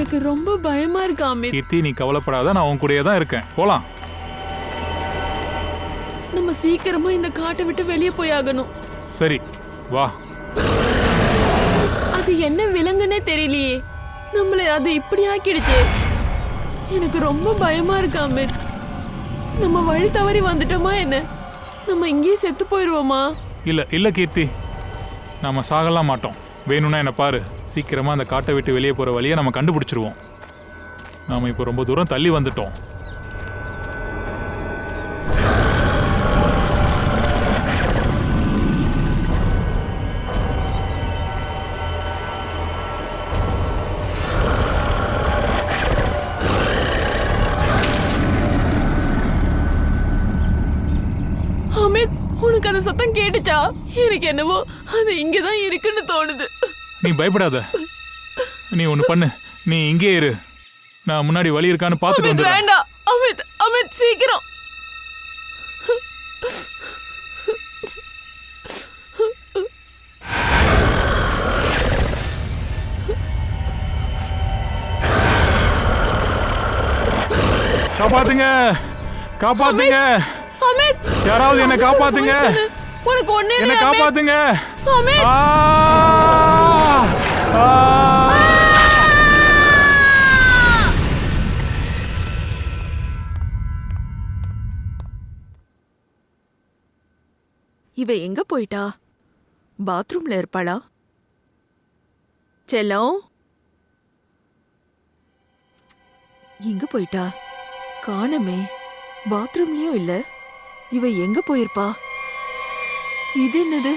எனக்கு ரொம்ப பயமா இருக்கு அமித். கீர்த்தி, நீ கவலைப்படாத, நான் உன் கூடயே தான் இருக்கேன். போலாம். நம்ம சீக்கிரமா இந்த காட்டை விட்டு வெளியே போய் ஆகணும். சரி, வா. அது என்ன விலங்குன்னே தெரியலையே, நம்மள அது இப்படி ஆக்கிடுச்சே. எனக்கு ரொம்ப பயமா இருக்கு அமித். நம்ம வழி தவறி வந்துட்டோமா என்ன? நம்ம இங்கேயே செத்து போயிடுவோமா? இல்ல கீர்த்தி, நாம சாகலாம் மாட்டோம். வேணும்னா என்ன பாரு, சீக்கிரமா அந்த காட்டை விட்டு வெளியே போற வழியை நம்ம கண்டுபிடிச்சிருவோம். நாம இப்போ ரொம்ப தூரம் தள்ளி வந்துட்டோம். உனக்கு அந்த சத்தம் கேட்டுச்சா? எனக்கு என்னவோ அது இங்கதான் இருக்குன்னு தோணுது. நீ பயப்படாத, நீ ஒண்ணு பண்ணு, நீ இங்கே இரு, நான் முன்னாடி வழி இருக்கான்னு பார்த்துட்டு வந்துடுறேன். வேண்டாம் அமித், அமித் சீக்கிரம். காப்பாத்துங்க, காப்பாத்துங்க, யாராவது என்ன காப்பாத்துங்க, உனக்கு ஒண்ணே என்ன காப்பாத்துங்க. இவ எங்க போயிட்டா? பாத்ரூம்ல இருப்பாளா? செல்லம் எங்க போயிட்டா? காணமே, பாத்ரூம்லயும் இல்ல. இவ எங்க போயிருப்பா? இது என்னது?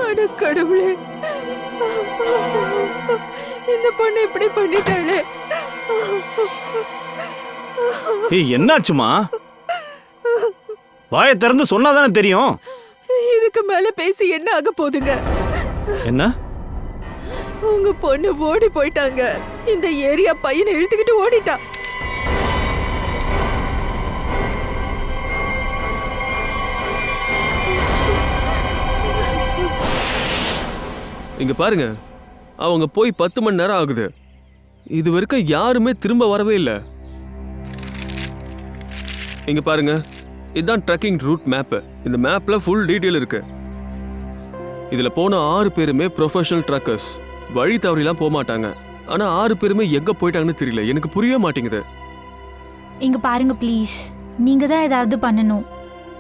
அட கடவுளே, இந்த பொண்ணு இப்படி பண்ணிட்டாளே. என்னாச்சுமா? வாயை திறந்து சொன்னாதானே தெரியும். இதுக்கு மேல பேசி என்ன ஆக போதுங்க? என்ன? உங்க பொண்ணு ஓடி போயிட்டாங்க. இந்த ஏரியா பையனை இழுத்துக்கிட்டு ஓடிட்டா. இங்க பாருங்க, அவங்க போய் 10 மணி நேரம் ஆகுது. இது வரைக்கும் யாருமே திரும்ப வரவே இல்லை. இங்க பாருங்க, இதுதான் ட்ரெக்கிங் ரூட் மேப். இந்த மேப்ல ஃபுல் டீடைல் இருக்கு. இதுல போன 6 பேருமே ப்ரொஃபஷனல் ட்ரக்கர்ஸ். வழி தவறிலாம் போக மாட்டாங்க. ஆனா 6 பேருமே எங்க போயிட்டாங்கன்னு தெரியல. எனக்கு புரியவே மாட்டேங்குது. இங்க பாருங்க ப்ளீஸ், நீங்க தான் ஏதாவது பண்ணணும்.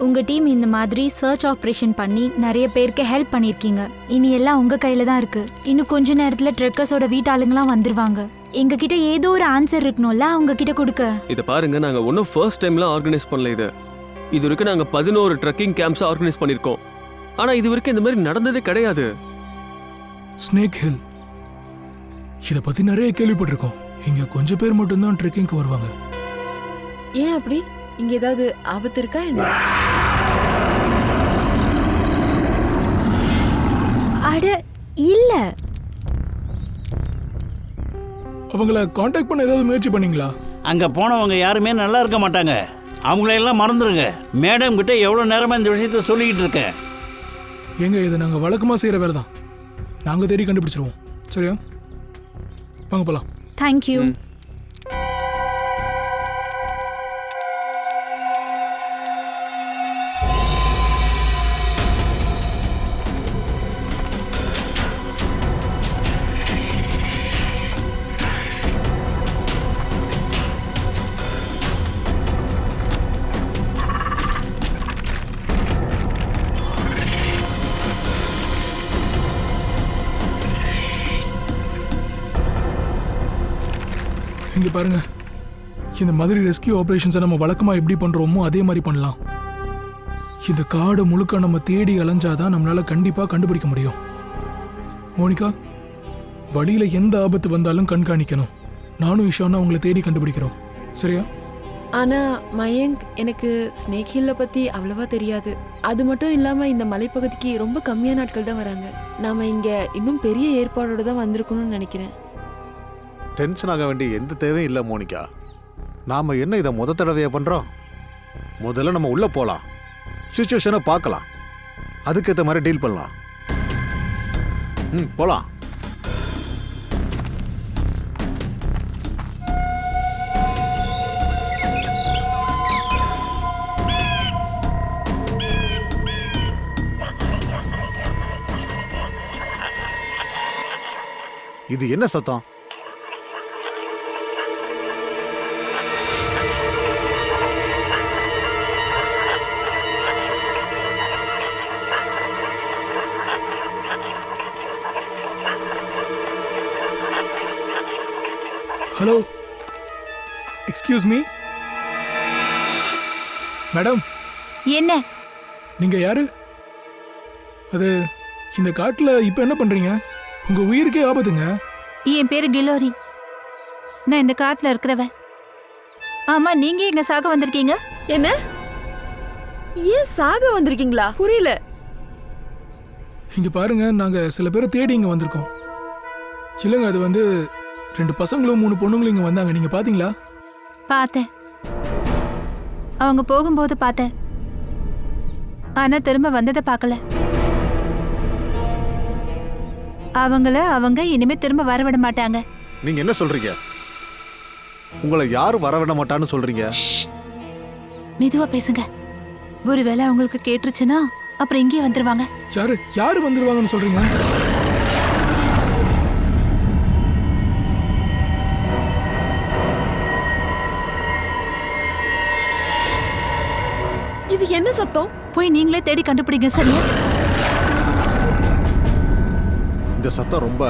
உங்க டீம் இந்த மாதிரி சர்ச் ஆப்ரேஷன் பண்ணி நிறைய பேருக்கு ஹெல்ப் பண்ணிருக்கீங்க. இனி எல்லாம் உங்க கையில தான் இருக்கு. இன்னும் கொஞ்ச நேரத்துல ட்ரெக்கர்ஸோட வீட்டாளுங்கலாம் வந்துருவாங்க. எங்க கிட்ட ஏதோ ஒரு ஆன்சர் இருக்கணும்ல அவங்க கிட்ட கொடுக்க. இத பாருங்க, நாங்க ஒன்னும் ஃபர்ஸ்ட் டைம்லாம் ஆர்கனைஸ் பண்ணல. இது வரைக்கும் நாங்க 11 ட்ரெக்கிங் கேம்ப்ஸ் ஆர்கனைஸ் பண்ணிருக்கோம். ஆனா இது வரைக்கும் இந்த மாதிரி நடந்ததே கிடையாது. ஸ்னேக் ஹில், இத பத்தி நிறைய கேள்விப்பட்டிருக்கோம். இங்க கொஞ்சம் பேர் மட்டும்தான் ட்ரெக்கிங்க்கு வருவாங்க. ஏன் அப்படி? இங்க ஏதாவது ஆபத்து இருக்கா என்ன? அட இல்ல. அவங்கள காண்டாக்ட் பண்ண ஏதாவது முயற்சி பண்ணீங்களா? அங்க போனவங்க யாருமே நல்லா இருக்க மாட்டாங்க. அவங்களையெல்லாம் மறந்துடுங்க. மேடம் கிட்ட எவ்வளோ நேரமாக இந்த விஷயத்த சொல்லிக்கிட்டு இருக்கேன். ஏங்க, இதை நாங்கள் வழக்கமாக செய்கிற வேலை தான். நாங்கள் தேடி கண்டுபிடிச்சிருவோம். சரியா? வாங்க போகலாம். தேங்க்யூ. இங்கே பாருங்க, இந்த மாதிரி ரெஸ்கியூ ஆப்ரேஷன்ஸை நம்ம வழக்கமாக எப்படி பண்ணுறோமோ அதே மாதிரி பண்ணலாம். இந்த காடு முழுக்க நம்ம தேடி அலைஞ்சாதான் நம்மளால் கண்டிப்பாக கண்டுபிடிக்க முடியும். மோனிகா, வழியில் எந்த ஆபத்து வந்தாலும் கண்காணிக்கணும். நானும் இஷானும் அவங்கள தேடி கண்டுபிடிக்கிறோம். சரியா? ஆனா மயங்க், எனக்கு ஸ்னேக் ஹில்ல பத்தி அவ்வளவா தெரியாது. அது மட்டும் இல்லாம இந்த மலைப்பகுதிக்கு ரொம்ப கம்மியான ஆட்கள் தான் வராங்க. நாம இங்க இன்னும் பெரிய ஏற்பாடோட தான் வந்திருக்கணும்னு நினைக்கிறேன். டென்ஷன் ஆக வேண்டிய எந்த தேவையும் இல்லை மோனிகா. நாம என்ன இதை முத தடவையா பண்றோம்? முதல்ல நம்ம உள்ள போலாம், சிச்சுவேஷனை பார்க்கலாம், அதுக்கேற்ற மாதிரி டீல் பண்ணலாம். போலாம். இது என்ன சத்தம்? Hello, excuse me madam. என்ன? நீங்க யாரு? அது இந்த காட்டுல இப்ப என்ன பண்றீங்க? உங்க உயிருக்கே ஆபத்துங்க. என் பேரு கிலோரி. நான் இந்த காட்டுல இருக்கிறவ. ஆமா, நீங்க எங்க சாக வந்திருக்கீங்க? என்ன? ஏன் சாக வந்திருக்கீங்களா? புரியல. இங்க பாருங்க, நாங்க சில பேரை தேடி இங்க வந்திருக்கோம். இல்லைங்க, அது வந்து 2 பசங்களும் 3 பொண்ணுங்களும் இங்க வந்தாங்க. நீங்க பாத்தீங்களா? பார்த்தேன். அவங்க போகும்போது பார்த்தேன். ஆனா திரும்ப வந்ததை பார்க்கல. அவங்க இனிமே திரும்ப வரவிட மாட்டாங்க. நீங்க என்ன சொல்றீங்க? உங்களை யாரும் வரவிட மாட்டான்னு சொல்றீங்க? மெதுவா பேசுங்க. ஒருவேளை அவங்களுக்கு கேட்டுருச்சுன்னா அப்புறம் இங்கே வந்துருவாங்க. யாரு வந்துருவாங்கன்னு சொல்றீங்க? இது என்ன சத்தம்? போய் நீங்களே தேடி கண்டுபிடிங்க, சரியா? இந்த சத்தம் ரொம்ப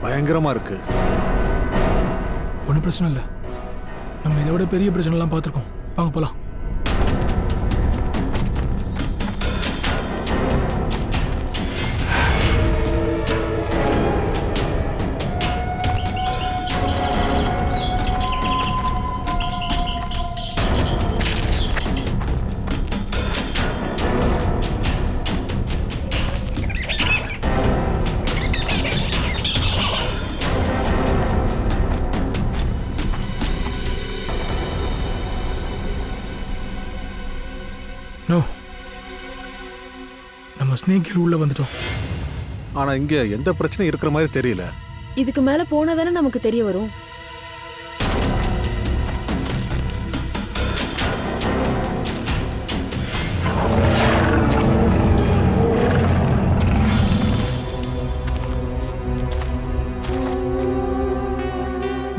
பயங்கரமா இருக்கு. ஒன்றும் பிரச்சனை இல்லை. நம்ம இதை விட பெரிய பிரச்சனைலாம் பார்த்துருக்கோம். வாங்க போலாம். நம்ம ஸ்னேக் ஹில் உள்ள வந்துட்டோம். ஆனா இங்க எந்த பிரச்சனையும் இருக்கிற மாதிரி தெரியல. இதுக்கு மேல போனா தானே நமக்கு தெரிய வரும்.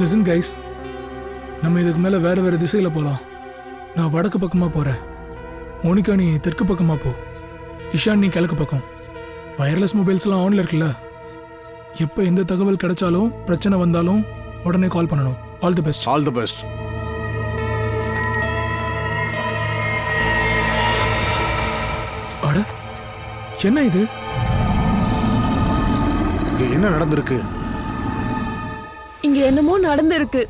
லிசன் கைஸ், நம்ம இதுக்கு மேல வேற திசையில போலாம். நான் வடக்கு பக்கமா போறேன். மோனிகா, நீ தெற்கு பக்கமா போ. இஷான், நீ கிழக்கு பக்கம். வயர்லெஸ் மொபைல்ஸ்லாம் ஆன்ல இருக்குல்ல. எப்போ எந்த தகவல் கிடைச்சாலும் பிரச்சனை வந்தாலும் உடனே கால் பண்ணணும். All the best. All the best. அட, என்ன இது? இங்க என்ன நடந்திருக்கு? இங்க என்னமோ நடந்திருக்கு.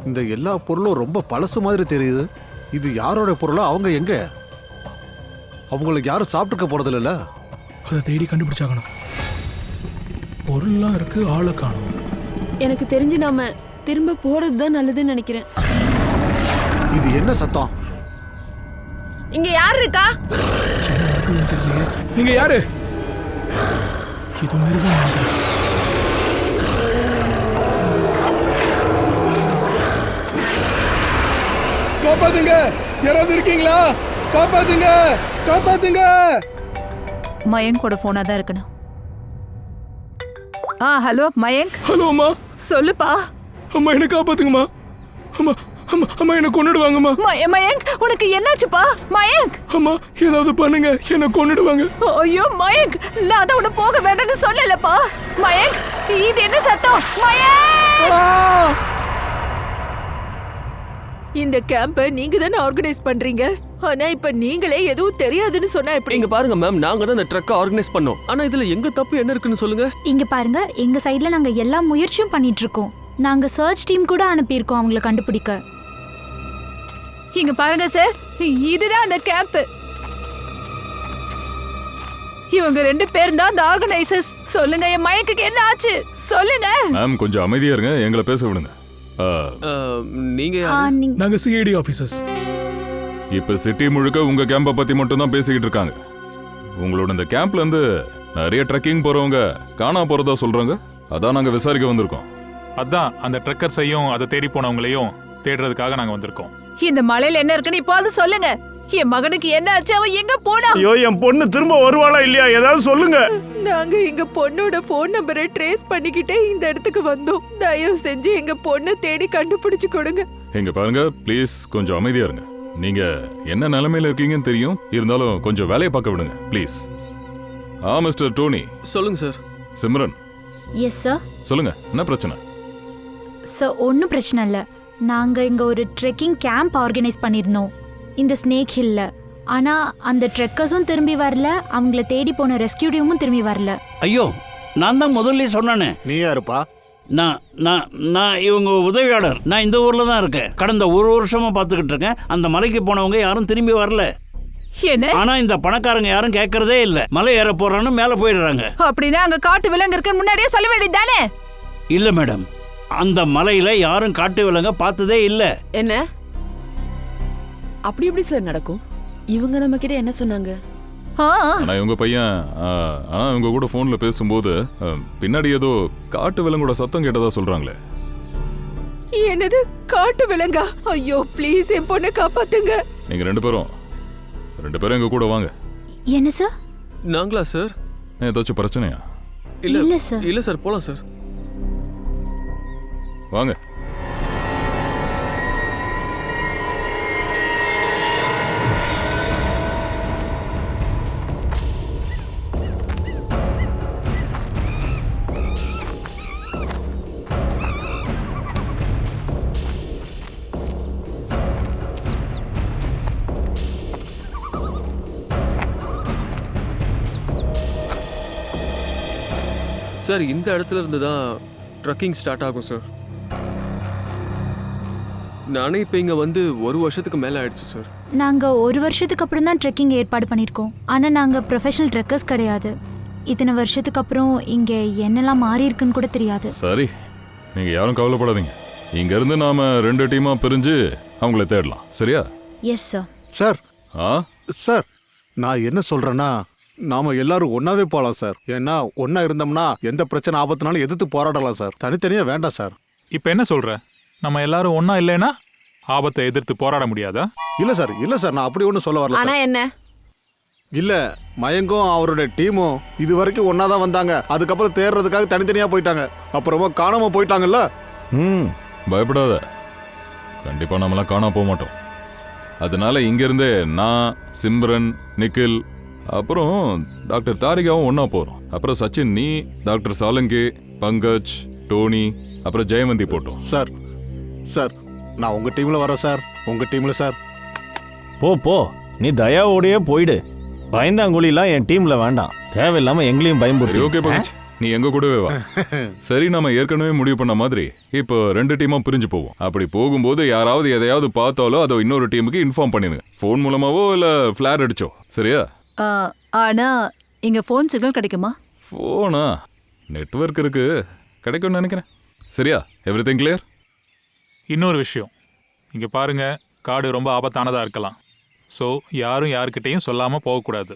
இந்த எல்லா பொருளும் ரொம்ப பழசு மாதிரி தெரியுது. இது யாரோட பொருளோ? அவங்க எங்க? அவங்களுக்கு யாரும் சாப்பிட்டுக்க போறது இல்லைல்ல? அதை தேடி கண்டுபிடிச்சாகணும். பொருள்லாம் இருக்கு, ஆளை காணும். எனக்கு தெரிஞ்சு நாம திரும்ப போறது தான் நல்லதுன்னு நினைக்கிறேன். இது என்ன சத்தம்? இங்க யார் இருக்கா? என்ன நடக்குதுன்னு தெரியல. நீங்க யாரு? இது மிருகம் நினைக்கிறேன். காப்பாத்துங்க! யாராவது இருக்கீங்களா? காப்பாத்துங்க! காப்பாத்துங்க! மயங்கோட போனா தான் இருக்கணும். ஹலோ மயங்க். ஹலோ அம்மா. சொல்லுப்பா. அம்மா, என்ன காப்பாத்துங்கம்மா. அம்மா அம்மா அம்மா, என்ன கொன்னுடுவாங்கம்மா. மயங்க், உனக்கு என்னாச்சுப்பா? மயங்க், அம்மா, ஏதாவது பண்ணுங்க, என்ன கொன்னுடுவாங்க. ஐயோ மயங்க், நான் தான் உன்னை போக வேண்டாம்னு சொல்லலப்பா. மயங்க், இது என்ன சத்தம்? மயங்க், இந்த கேம்ப நீங்க தானே ஆர்கனைஸ் பண்றீங்க. ஆனா இப்ப நீங்களே எதுவும் தெரியாதுன்னு சொன்னா எப்படி? இங்க பாருங்க மேம், நாங்க தான் இந்த ட்ரக்கை ஆர்கனைஸ் பண்ணோம். ஆனா இதுல எங்க தப்பு என்ன இருக்குன்னு சொல்லுங்க. இங்க பாருங்க, எங்க சைடுல நாங்க எல்லா முயற்சியும் பண்ணிட்டு இருக்கோம். நாங்க சர்ச் டீம் கூட அனுப்பியிருக்கோம் அவங்கள கண்டுபிடிக்க. இங்க பாருங்க சார், இதுதான் அந்த கேம்ப். இவங்க 2 பேரும் தான் அந்த ஆர்கனைசர்ஸ். சொல்லுங்க, என் மயக்குக்கு என்ன ஆச்சு சொல்லுங்க. மேம் கொஞ்சம் அமைதியா இருங்க, எங்களை பேச விடுங்க. நீங்க நாங்க சிஐடி ஆபீசர்ஸ். இப்ப சிட்டி முழுக்க உங்க கேம்பை பத்தி மட்டும் தான் பேசிக்கிட்டு இருக்காங்க. உங்களோட இந்த கேம்ப்ல இருந்து நிறைய ட்ரெக்கிங் போறவங்க காணா போறதா சொல்றாங்க. அதான் நாங்க விசாரிக்க வந்திருக்கோம். அதான் அந்த ட்ரெக்கர்ஸையும் அதை தேடி போனவங்களையும் தேடுறதுக்காக நாங்க வந்திருக்கோம். இந்த மலையில என்ன இருக்குன்னு இப்போது சொல்லுங்க. என் மகனுக்கு என்ன ஆச்சு? அவன் எங்க போனா? ஐயோ, என் பொண்ணு திரும்ப வருவாளா இல்லையா, ஏதாவது சொல்லுங்க. நாங்க எங்க பொண்ணோட போன் நம்பரை ட்ரேஸ் பண்ணிக்கிட்டே இந்த இடத்துக்கு வந்தோம். தயவு செஞ்சு எங்க பொண்ணை தேடி கண்டுபிடிச்சு கொடுங்க. எங்க பாருங்க, ப்ளீஸ் கொஞ்சம் அமைதியா இருங்க. நீங்க என்ன நிலைமையில இருக்கீங்கன்னு தெரியும், இருந்தாலும் கொஞ்சம் வேலையை பார்க்க விடுங்க ப்ளீஸ். மிஸ்டர் டோனி. சொல்லுங்க சார். சிம்ரன். Yes sir. சொல்லுங்க, என்ன பிரச்சனை? சார் ஒன்றும் பிரச்சனை இல்லை. நாங்கள் இங்கே ஒரு ட்ரெக்கிங் கேம்ப் ஆர்கனைஸ் பண்ணியிருந்தோம் இந்த ஸ்னேக் ஹில்ல. ஆனால் அந்த ட்ரெக்கர்ஸும் திரும்பி வரல, அவங்கள தேடி போன ரெஸ்கியூ டீமும் திரும்பி வரல. ஐயோ, நான் தான் முதல்ல சொன்னானே. நீ யாருப்பா? நான் நான் நான் இவங்க உதவியாளர். நான் இந்த ஊரில் தான் இருக்கேன். கடந்த 1 வருஷமா பார்த்துக்கிட்டு இருக்கேன். அந்த மலைக்கு போனவங்க யாரும் திரும்பி வரல. என்ன? ஆனால் இந்த பணக்காரங்க யாரும் கேட்கறதே இல்லை. மலை ஏற போறான்னு மேலே போயிடுறாங்க. அப்படின்னா அங்க காட்டு விலங்கு இருக்குன்னு முன்னாடியே சொல்ல வேண்டியதானே? இல்லை மேடம், அந்த மலையில யாரும் காட்டு விலங்க பார்த்ததே இல்லை. என்ன அப்படி எப்படி சார் நடக்கும்? இவங்க நம்ம கிட்ட என்ன சொன்னாங்க? ஆனா இவங்க பையன் ஆனா இவங்க கூட போன்ல பேசும்போது பின்னாடி ஏதோ காட்டு விலங்கோட சத்தம் கேட்டதா சொல்றாங்களே. என்னது காட்டு விலங்கா? ஐயோ ப்ளீஸ் என் பொண்ணை காப்பாத்துங்க. நீங்க ரெண்டு பேரும் எங்க கூட வாங்க. என்ன சார்? நாங்களா சார்? ஏதாச்சும் பிரச்சனையா? இல்ல சார். இல்ல சார், போலாம் சார். வாங்க. சார், இந்த இடத்துல இருந்து தான் ட்ரக்கிங் ஸ்டார்ட் ஆகும் சார். நானே இப்போ இங்கே வந்து 1 வருஷத்துக்கு மேலே ஆயிடுச்சு சார். நாங்கள் 1 வருஷத்துக்கு அப்புறம் தான் ட்ரெக்கிங் ஏற்பாடு பண்ணியிருக்கோம். ஆனால் நாங்கள் ப்ரொஃபஷனல் ட்ரெக்கர்ஸ் கிடையாது. இத்தனை வருஷத்துக்கு அப்புறம் இங்கே என்னெல்லாம் மாறி இருக்குன்னு கூட தெரியாது. சரி, நீங்க யாரும் கவலைப்படாதீங்க. இங்க இருந்து நாம 2 டீமா பிரிஞ்சு அவங்கள தேடலாம். சரியா? Yes sir. சார் ஆ சார், நான் என்ன சொல்றேன்னா, நாம எல்லாரும் ஒன்னாவே போலாம் சார். ஏன்னா ஒன்னா இருந்தோம்னா எந்த பிரச்சனை ஆபத்துனாலும் எதிர்த்து போராடலாம் சார். தனித்தனியா வேண்டாம் சார். இப்போ என்ன சொல்ற? நம்ம எல்லாரும் ஒண்ணா இல்லைன்னா ஆபத்தை எதிர்த்து போராட முடியாதா? இல்ல சார், இல்ல சார், நான் அப்படி ஒன்றும் சொல்ல வரல ஆனா சார். என்ன? இல்ல, மயங்கும் அவருடைய டீமும் இது வரைக்கும் ஒன்னா தான் வந்தாங்க. அதுக்கப்புறம் தேடுறதுக்காக தனித்தனியா போயிட்டாங்க. அப்புறமா காணாம போயிட்டாங்கல்ல. பயப்படாத, கண்டிப்பா நம்மளாம் காணாம போக மாட்டோம். அதனால இங்க இருந்தே நான், சிம்ரன், நிக்கில், அப்புறம் டாக்டர் தாரிகாவும் ஒன்னா போறோம். அப்புறம் சச்சின், நீ, டாக்டர் சாலங்கி, பங்கஜ், டோனி, அப்புறம் ஜெயவந்தி போட்டோம். சார் சார், நான் உங்க டீம்ல வரேன் சார். உங்க டீம்ல சார். போ, நீ தயாவோடயே போயிடு. பயந்தாங்குழிலாம் என் டீம்ல வேண்டாம். தேவையில்லாம எங்களையும் பயன்படுத்தி. ஓகே பங்கஜ், நீ எங்க கூடவே வா. சரி, நம்ம ஏற்கனவே முடிவு பண்ண மாதிரி இப்போ 2 டீமா பிரிஞ்சு போவோம். அப்படி போகும்போது யாராவது எதையாவது பார்த்தாலோ அதை இன்னொரு டீமுக்கு இன்ஃபார்ம் பண்ணிடுங்க. ஃபோன் மூலமாவோ இல்ல ஃபிளார் அடிச்சோ. சரியா? ஆனா இங்க போன் சிக்னல் கிடைக்குமா? போனா நெட்வொர்க் இருக்கு, கிடைக்கும்னு நினைக்கிறேன். சரியா? Everything clear? இன்னொரு விஷயம், இங்க பாருங்க, காடு ரொம்ப ஆபத்தானதா இருக்கலாம். ஸோ யாரும் யாருக்கிட்டையும் சொல்லாம போகக்கூடாது.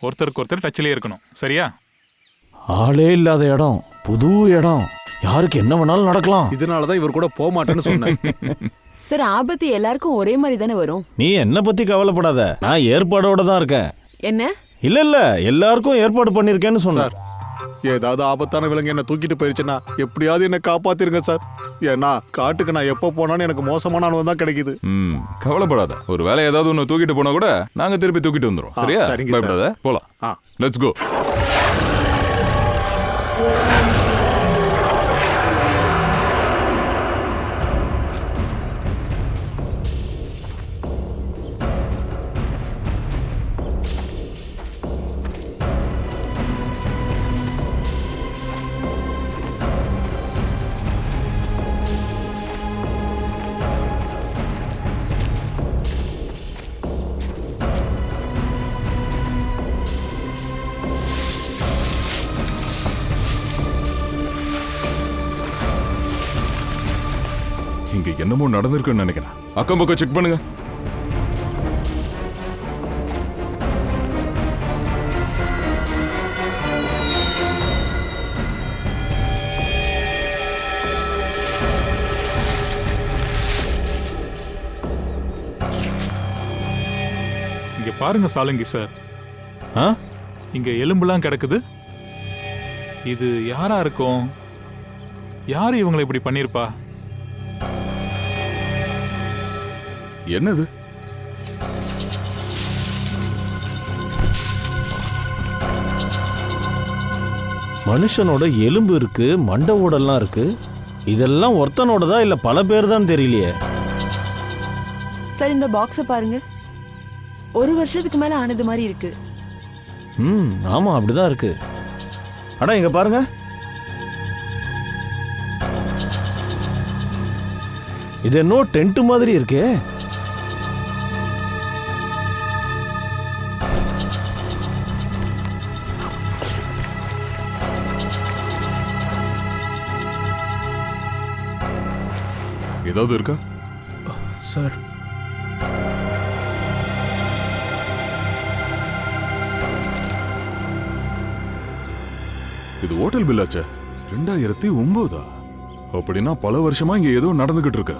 ஒருத்தருக்கு ஒருத்தர் டச்சிலே இருக்கணும். சரியா? ஆளே இல்லாத இடம், புது இடம், யாருக்கு என்ன வேணாலும் நடக்கலாம். இதனாலதான் இவர் கூட போக மாட்டேன்னு சொன்னேன். சார், ஆபத்து எல்லாருக்கும் ஒரே மாதிரி தானே வரும். நீ என்ன பத்தி கவலைப்படாத, நான் ஏற்பாடோட தான் இருக்கேன். என்ன? இல்ல எல்லாருக்கும் ஏற்பாடு பண்ணிருக்கேன்னு சொன்னார். ஏதாவது ஆபத்தான விலங்கு என்ன தூக்கிட்டு போயிருச்சுன்னா எப்படியாவது என்ன காப்பாத்திருங்க சார். ஏன்னா காட்டுக்கு நான் எப்போ போனாலும் எனக்கு மோசமான அனுபவம் தான் கிடைக்குது. கவலைப்படாத, ஒரு வேலை ஏதாவது ஒன்று தூக்கிட்டு போனா கூட நாங்க திருப்பி தூக்கிட்டு வந்துடும். சரியா? பயப்படாத, போலாம். Let's go. இங்க என்னமோ நடந்திருக்குன்னு நினைக்கிறேன். அக்கம் பக்கம் செக் பண்ணுங்க. இங்க பாருங்க சாலுங்கி சார், ஆ இங்க எலும்புலாம் கிடக்குது. இது யாரா இருக்கும்? யாரு இவங்களை இப்படி பண்ணிருப்பா? என்னது? மனுஷனோட எலும்பு இருக்கு, மண்டை ஓடெல்லாம் இருக்கு. இதெல்லாம் ஒருத்தனோடதா இல்ல பல பேர் தான் தெரியலையே. சார் இந்த பாக்ஸை பாருங்க, 1 வருஷத்துக்கு மேல ஆனது மாதிரி இருக்கு. ஆமா அப்படிதான் இருக்கு. அடா இங்க பாருங்க, இது என்ன டென்ட் மாதிரி இருக்கே. ஏதாவது இருக்கா சார்? இது ஹோட்டல் பில்லாச்சே. 2009. அப்படின்னா பல வருஷமா இங்க ஏதோ நடந்துகிட்டு இருக்கு.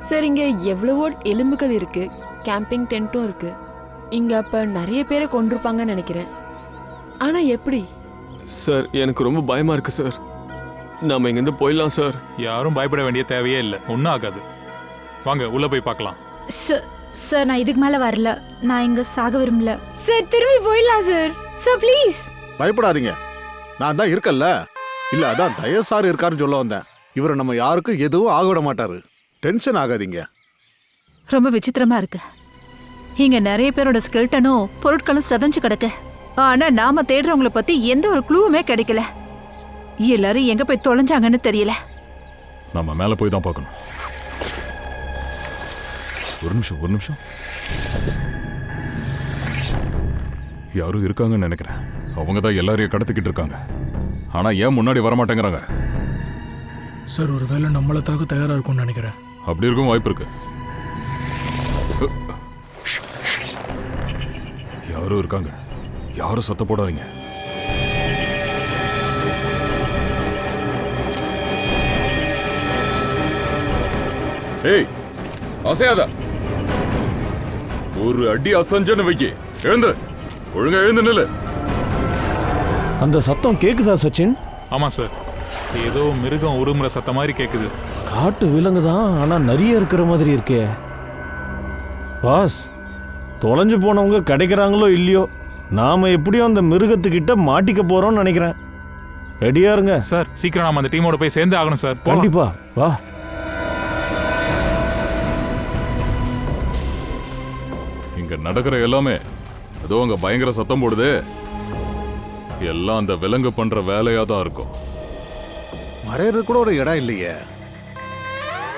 சார் இங்க எவ்வளவோ எலும்புகள் இருக்கு, கேம்பிங் டென்ட்டும் இருக்கு. இங்க அப்ப நிறைய பேரை கொண்டிருப்பாங்கன்னு நினைக்கிறேன். ஆனா எப்படி? சார் எனக்கு ரொம்ப பயமா இருக்கு சார். நாம இங்கிருந்து போயிடலாம் சார். யாரும் பயப்பட வேண்டிய தேவையே இல்லை, ஒன்றும் ஆகாது. வாங்க உள்ள போய் பார்க்கலாம். சார் நான் இதுக்கு மேல வரல. நான் இங்க சாக விரும்பல சார். திரும்பி போயிடலாம் சார். Sir please. பயப்படாதீங்க, நான் தான் இருக்கல்ல. இல்ல அதான் தயவு சார் இருக்காருன்னு சொல்ல வந்தேன். இவரை நம்ம யாருக்கும் எதுவும் ஆக விட மாட்டாரு. டென்ஷன் ஆகாதீங்க. ரொம்ப விசித்திரமா இருக்கு. இங்க நிறைய பேரோட ஸ்கெல்டனும் பொருட்களும் சதஞ்சு கிடக்கு. ஆனா நாம தேடுறவங்கள பத்தி எந்த ஒரு க்ளூவுமே கிடைக்கல. எல்லாரும் எங்க போய் தொலைஞ்சாங்கன்னு தெரியல. நம்ம மேல போய் தான் பார்க்கணும். ஒரு நிமிஷம். யாரும் இருக்காங்கன்னு நினைக்கிறேன். அவங்க தான் எல்லாரையும் கடத்திக்கிட்டு இருக்காங்க. ஆனா ஏன் முன்னாடி வரமாட்டேங்கிறாங்க? சார் ஒருவேளை நம்மளை தாக்க தயாரா இருக்கும்னு நினைக்கிறேன். அப்படி இருக்கும் வாய்ப்பு இருக்கு. யாரும் இருக்காங்க. யாரும் சத்த போடாதீங்க. ஏய் அசையாத. ஒரு அடி அசஞ்சன்னு வைக்கி. எழுந்து, ஒழுங்கா எழுந்து நில்லு. அந்த சத்தம் கேக்குதா சச்சின்? ஆமா சார், ஏதோ மிருகம் உருமுறை சத்தம் மாதிரி கேக்குது. காட்டு விலங்கு தான், ஆனா நிறைய இருக்கிற மாதிரி இருக்கே. பாஸ், தொலைஞ்சு போனவங்க கிடைக்கிறாங்களோ இல்லையோ, நாம எப்படியும் அந்த மிருகத்துக்கிட்ட மாட்டிக்க போறோம்னு நினைக்கிறேன். ரெடியா இருங்க சார். சீக்கிரம் நாம அந்த டீமோட போய் சேர்ந்து ஆகணும் சார். கண்டிப்பா வா. இங்க நடக்கிற எல்லாமே அதோ அங்க பயங்கர சத்தம் போடுது. எல்லாம் அந்த விலங்கு பண்ற வேலையா தான் இருக்கும். மறையறது கூட ஒரு இடம் இல்லையே.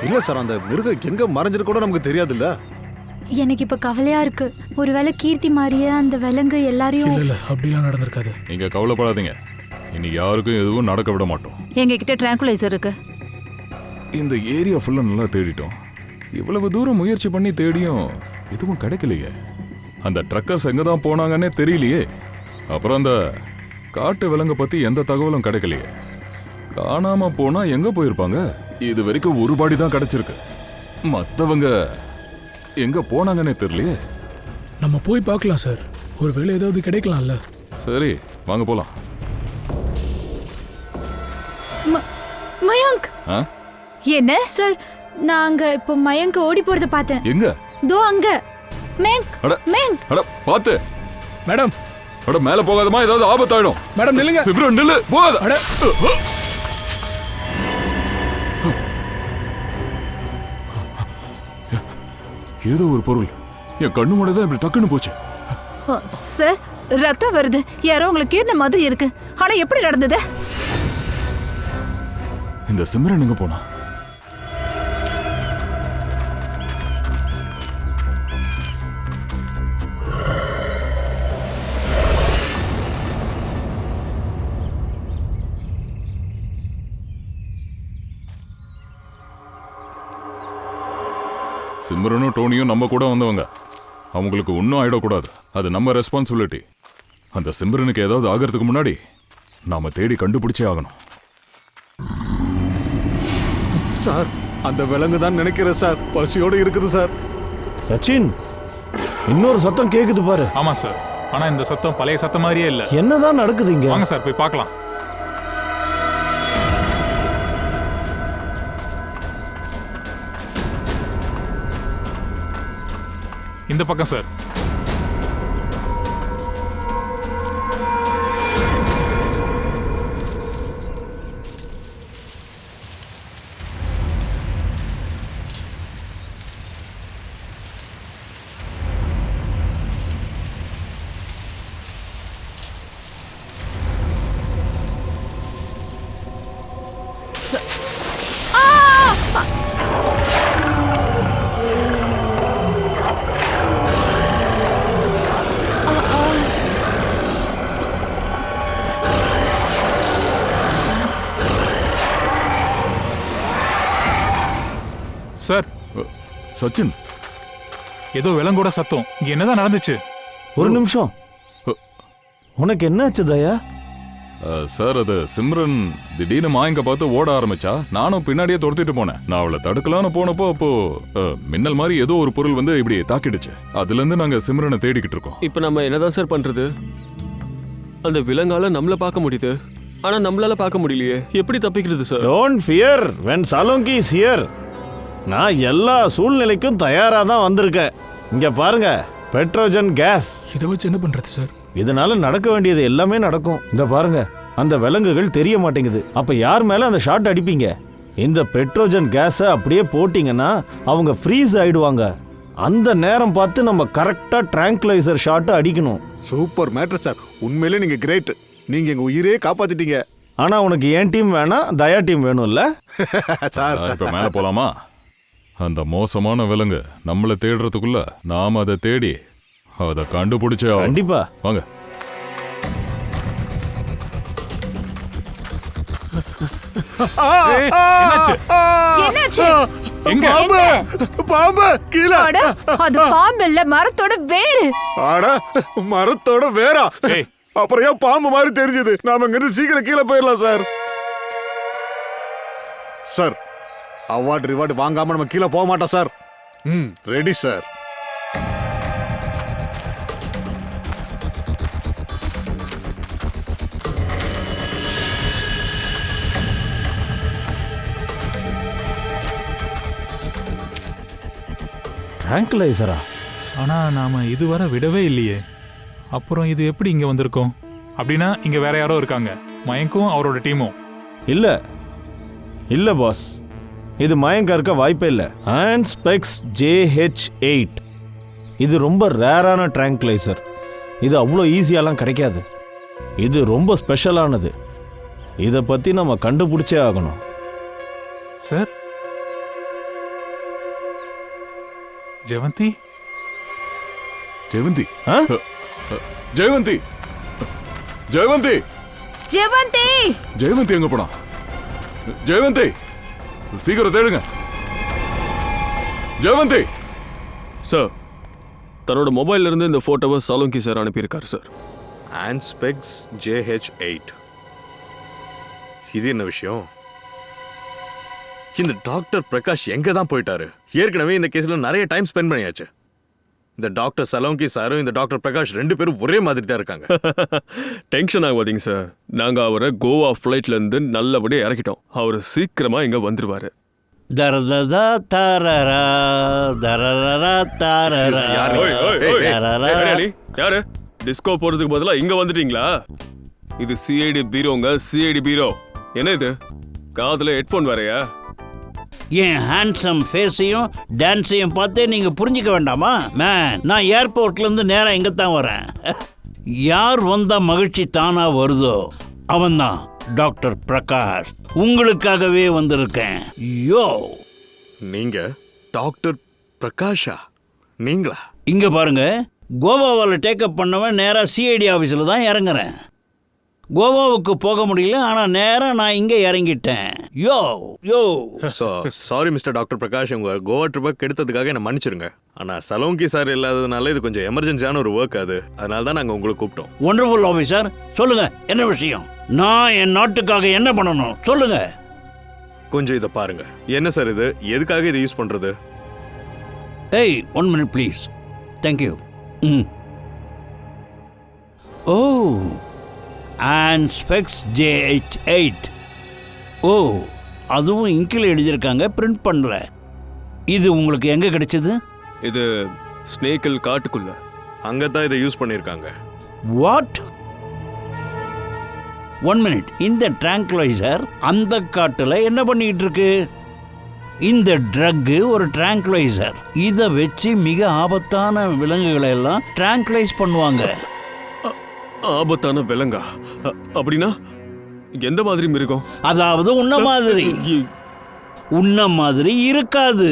இல்ல சார், அந்த மிருகம் எங்க மறைஞ்சது கூட நமக்கு தெரியாதுல்ல. எனக்கு இப்ப கவலையா இருக்கு. ஒருவேளை கீர்த்தி மாதிரியே அந்த விலங்கு எல்லாரையும். இல்ல அப்படிலாம் நடந்திருக்காது. நீங்க கவலைப்படாதீங்க, இனி யாருக்கும் எதுவும் நடக்க விட மாட்டோம். எங்க கிட்ட டிராங்குலைசர் இருக்கு. இந்த ஏரியா ஃபுல்லா நல்லா தேடிட்டோம். இவ்வளவு தூரம் முயற்சி பண்ணி தேடியும் எதுவும் கிடைக்கலையே. அந்த ட்ரக்கர்ஸ் எங்க தான் போனாங்கன்னே தெரியலையே. அப்புறம் அந்த காட்டு விலங்கை பத்தி எந்த தகவலும் கிடைக்கலையே. காணாம போனா எங்க போயிருப்பாங்க? இது வரைக்கும் ஒரு பாடி தான் கிடைச்சிருக்கு. மத்தவங்க எங்க போனாங்கன்னே தெரியலையே. நம்ம போய் பார்க்கலாம் சார், ஒருவேளை ஏதாவது கிடைக்கலாம்ல. சரி வாங்க போலாம். மயங்க். என்ன சார், நான் அங்க இப்போ மயங்க் ஓடி போறத பார்த்தேன். எங்க? தோ அங்க. மயங்க். மயங்க். அட பாத்து. மேடம். அட மேல போகாதமா, ஏதாவது ஆபத்தாயிடும். மேடம் நில்லுங்க. சிம்ரன் நில்லு, போகாத. அட ஏதோ ஒரு பொருள் என் கண்ணு முன்னாடி இப்படி டக்குன்னு போச்சு. சார் ரத்தம் வருது. யாரோ உங்களுக்கு கீர்ன மாதிரி இருக்கு. ஆனா எப்படி நடந்தது? இந்த சிம்ரன் எங்க போனா? சிம்ரனும் டோனியும் நம்ம கூட வந்தவங்க. அவங்களுக்கு ஒன்றும் ஆயிடக்கூடாது. அது நம்ம ரெஸ்பான்சிபிலிட்டி. அந்த சிம்ரனுக்கு ஏதாவது ஆகிறதுக்கு முன்னாடி நாம தேடி கண்டுபிடிச்சே ஆகணும். சார் அந்த விலங்கு தான் நினைக்கிறேன் சார், பசியோடு இருக்குது சார். சச்சின், இன்னொரு சத்தம் கேக்குது பாரு. ஆமா சார், ஆனா இந்த சத்தம் பழைய சத்தம் மாதிரியே இல்ல. என்னதான் நடக்குது இங்க? வாங்க சார் போய் பார்க்கலாம். இந்த பக்கம் சார். சார், சச்சின், ஏதோ விலங்கோட சத்தம். இங்க என்னதான் நடந்துச்சு? ஒரு நிமிஷம், உனக்கு என்னாச்சு தயா? சார், அது சிம்ரன் திடீர்னு மாயங்க பார்த்து ஓட ஆரம்பிச்சா. நானும் பின்னாடியே துரத்திட்டு போனேன். நான் அவளை தடுக்கலான்னு போனப்போ அப்போ மின்னல் மாதிரி ஏதோ ஒரு பொருள் வந்து இப்படி தாக்கிடுச்சு. அதுல இருந்து நாங்க சிம்ரனை தேடிக்கிட்டு இருக்கோம். இப்போ நம்ம என்னதான் சார் பண்றது? அந்த விலங்கால நம்மள பார்க்க முடியுது, ஆனா நம்மளால பார்க்க முடியலையே. எப்படி தப்பிக்கிறது சார்? டோன்ட் ஃபியர் when சாலோங்கி இஸ் ஹியர். நான் எல்லா சூழ்நிலைக்கும் தயாரா தான் வந்திருக்கேன். இங்க பாருங்க, பெட்ரோஜன் கேஸ். இதை வச்சு என்ன பண்றது சார்? இதனால நடக்க வேண்டியது எல்லாமே நடக்கும். இந்த பாருங்க, அந்த விலங்குகள் தெரிய மாட்டேங்குது. அப்ப யார் மேல அந்த ஷாட் அடிப்பீங்க? இந்த பெட்ரோஜன் கேஸை அப்படியே போட்டீங்கன்னா அவங்க ஃப்ரீஸ் ஆயிடுவாங்க. அந்த நேரம் பார்த்து நம்ம கரெக்டா ட்ராங்குலைசர் ஷாட் அடிக்கணும். சூப்பர் மேட்டர் சார், உண்மையிலே நீங்க கிரேட். நீங்க எங்க உயிரே காப்பாத்திட்டீங்க. ஆனா உனக்கு என் டீம் வேணாம், தயா டீம் வேணும்ல? சார் இப்ப மேல போலாமா? அந்த மோசமான விலங்கு நம்மளை தேடுறதுக்குள்ள நாம அதை தேடி அதை கண்டுபிடிச்சே ஆகணும். கண்டிப்பா வாங்க. என்னாச்சு? எங்க? பாம்பு கீழே. அட, அது பாம்பு இல்ல, மரத்தோட வேரு. ஆட, மரத்தோட வேறா? ஏய். அப்புறம் ஏன் பாம்பு மாதிரி தெரிஞ்சது? நாம இங்கிருந்து சீக்கிரம் கீழே போயிடலாம் சார். சார், அவார்டு ரிவார்டு வாங்காம நம்ம கீழே போக மாட்டோம் சார். Ready sir. ட்ராங்குலைசரா? ஆனா நாம இதுவரை விடவே இல்லையே. அப்புறம் இது எப்படி இங்க வந்திருக்கோம்? அப்படின்னா இங்க வேற யாரோ இருக்காங்க. மயங்கும் அவரோட டீமும். இல்ல இல்ல பாஸ், இது மயங்கா இருக்க வாய்ப்பே இல்லை. ஆன்ஸ்பெக்ஸ் JH8 இது ரொம்ப ரேரான ட்ராங்குலைசர். இது அவ்வளோ ஈஸியாலாம் கிடைக்காது. இது ரொம்ப ஸ்பெஷலானது. இதை பற்றி நம்ம கண்டுபிடிச்சே ஆகணும். சார், ஜெவந்தி? ஜெயவந்தி, ஆ? ஜெயவந்தி, ஜெயவந்தி, ஜெவந்தி! ஜெயவந்தி எங்க போனா? ஜெயவந்தி, சீக்கிரம் தேடுங்க. ஜெயவந்தி சார், தன்னோட மொபைல்ல இருந்து இந்த போட்டோவை சாலோங்கி சார் அனுப்பியிருக்காரு சார். ஆன்ஸ்பெக்ஸ் JH8. இது என்ன விஷயம்? இந்த டாக்டர் பிரகாஷ் எங்க தான் போயிட்டாரு? ஏற்கனவே இந்த கேஸ்ல நிறைய டைம் ஸ்பெண்ட் பண்ணியாச்சு. இந்த டாக்டர் சலோங்கி சாரும் இந்த டாக்டர் பிரகாஷ் 2 பேரும் ஒரே மாதிரி தான் இருக்காங்க. டென்ஷன் ஆகாதீங்க சார். நாங்க அவரை கோவா ஃப்ளைட்ல இருந்து நல்லபடியா இறக்கிட்டோம். அவர் சீக்கிரமா இங்க வந்துருவாரு. தரதா தாரரா தரரா தாரரா. யாரு டிஸ்கோ போறதுக்கு பதிலா இங்க வந்துட்டீங்களா? இது CID பீரோங்க, CID பீரோ. என்ன இது, காதுல ஹெட்போன் வேறையா? என் ஹேண்ட்ஸம் ஃபேஸையும் டான்ஸையும் பார்த்தே நீங்க புரிஞ்சுக்க வேண்டாமா? மேன், நான் ஏர்போர்ட்ல இருந்து நேரா இங்க தான் வரேன். யார் வந்தா மகிழ்ச்சி தானா வருதோ அவன்தான் டாக்டர் பிரகாஷ். உங்களுக்காகவே வந்திருக்கேன். யோ, நீங்க டாக்டர் பிரகாஷா? நீங்களா? இங்க பாருங்க, கோவாவில் டேக்கப் பண்ணவன் நேரா CID ஆஃபீஸில் தான் இறங்குறேன். கோவாவுக்கு போக முடியல, ஆனால் நேராக நான் இங்கே இறங்கிட்டேன். யோ யோ சாரி மிஸ்டர் டாக்டர் பிரகாஷ், உங்க கோவா ட்ரிப்பை கெடுத்ததுக்காக என்ன மன்னிச்சிருங்க. ஆனா சலோங்கி சார் இல்லாததுனால இது கொஞ்சம் எமர்ஜென்சியான ஒரு ஒர்க், அது அதனால தான் நாங்கள் உங்களுக்கு கூப்பிட்டோம். ஒண்டர்ஃபுல் ஆஃபீஸர், சொல்லுங்க என்ன விஷயம்? நான் என் நாட்டுக்காக என்ன பண்ணணும் சொல்லுங்க. கொஞ்சம் இதை பாருங்க. என்ன சார் இது? எதுக்காக இதை யூஸ் பண்றது? ஏய் 1 minute please. Thank you. Oh, and specs JH8. Oh, அதுவும் இங்கில் எழுதியிருக்காங்க, பிரிண்ட் பண்ணல. இது உங்களுக்கு எங்கே கிடைச்சது? இது ஸ்னேக்கில் காட்டுக்குள்ள அங்கே தான் இதை யூஸ் பண்ணியிருக்காங்க. வாட்? 1 minute. இந்த ட்ராங்குலைசர் அந்த காட்டில் என்ன பண்ணிக்கிட்டு இருக்கு? இந்த ட்ரக்கு ஒரு ட்ராங்குலைசர். இதை வச்சு மிக ஆபத்தான விலங்குகளை எல்லாம் ட்ராங்குலைஸ் பண்ணுவாங்க. ஆபத்தான விலங்கா? அப்படின்னா எந்த மாதிரி மிருகம்? அதாவது உன்ன மாதிரி இருக்காது.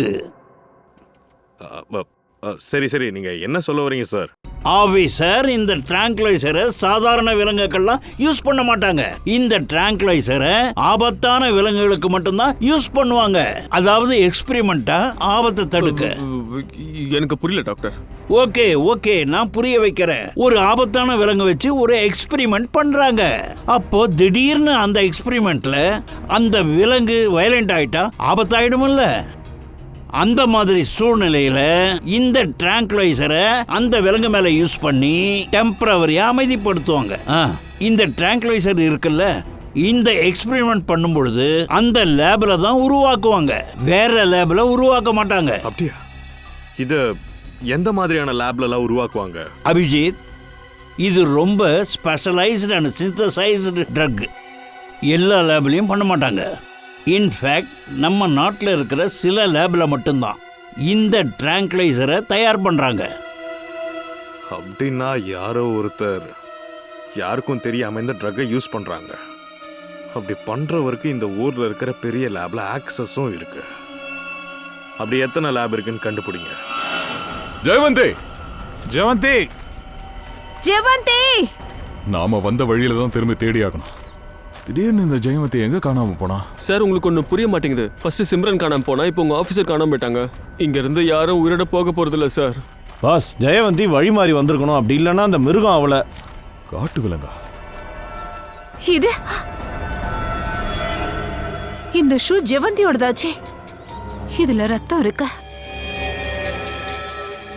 சரி சரி, நீங்க என்ன சொல்ல வரீங்க சார்? ஆபீசர், இந்த ட்ராங்குலைசரை சாதாரண விலங்குகள்லாம் யூஸ் பண்ண மாட்டாங்க. இந்த ட்ராங்குலைசரை ஆபத்தான விலங்குகளுக்கு மட்டும்தான் யூஸ் பண்ணுவாங்க. அதாவது எக்ஸ்பெரிமெண்டா ஆபத்தை தடுக்க. எனக்கு புரியல டாக்டர். ஓகே, நான் புரிய வைக்கிறேன். ஒரு ஆபத்தான விலங்கு வச்சு ஒரு எக்ஸ்பெரிமெண்ட் பண்றாங்க. அப்போ திடீர்னு அந்த எக்ஸ்பெரிமெண்ட்ல அந்த விலங்கு வயலண்ட் ஆயிட்டா ஆபத்தாயிடும்ல. அந்த மாதிரி சூழ்நிலையில இந்த ட்ராங்குலைசரை அந்த விலங்கு மேல யூஸ் பண்ணி டெம்பரவரியா அமைதிப்படுத்துவாங்க. இந்த ட்ராங்குலைசர் இருக்குல்ல, இந்த எக்ஸ்பெரிமெண்ட் பண்ணும் பொழுது அந்த லேப்ல தான் உருவாக்குவாங்க, வேற லேப்ல உருவாக்க மாட்டாங்க. அப்படியா? இது எந்த மாதிரியான லேப்லலாம் உருவாக்குவாங்க? அபிஜித், இது ரொம்ப ஸ்பெஷலைஸ்டு அண்ட் சிந்தசைஸ்டு ட்ரக். எல்லா லேப்லையும் பண்ண மாட்டாங்க. இன்ஃபேக்ட் நம்ம நாட்டில் இருக்கிற சில லேபில் மட்டும்தான் இந்த ட்ராங்குலைசரை தயார் பண்ணுறாங்க. அப்படின்னா யாரோ ஒருத்தர் யாருக்கும் தெரியாமல் இந்த ட்ரக்கை யூஸ் பண்ணுறாங்க. அப்படி பண்ணுறவருக்கு இந்த ஊரில் இருக்கிற பெரிய லேபில் ஆக்சஸும் இருக்கு. அப்படி எத்தனை லேப் இருக்குன்னு கண்டுபிடிங்க. ஜெயவந்தி, ஜெயவந்தி, நாம வந்த வழியில தான் திரும்பி தேடி ஆகணும். திடீர்னு இந்த ஜெயவந்தி எங்க காணாம போனா? சார், உங்களுக்கு ஒன்றும் புரிய மாட்டேங்குது. ஃபர்ஸ்ட் சிம்ரன் காணாம போனா, இப்போ உங்க ஆஃபீஸர் காணாம போயிட்டாங்க. இங்க இருந்து யாரும் உயிரோட போக போறது இல்ல சார். பாஸ், ஜெயவந்தி வழி மாறி வந்திருக்கணும். அப்படி இல்லைன்னா அந்த மிருகம் அவளை. காட்டு விலங்கா? இது இந்த ஷூ ஜெயவந்தியோடதாச்சே. இதுல ரத்தம் இருக்கு.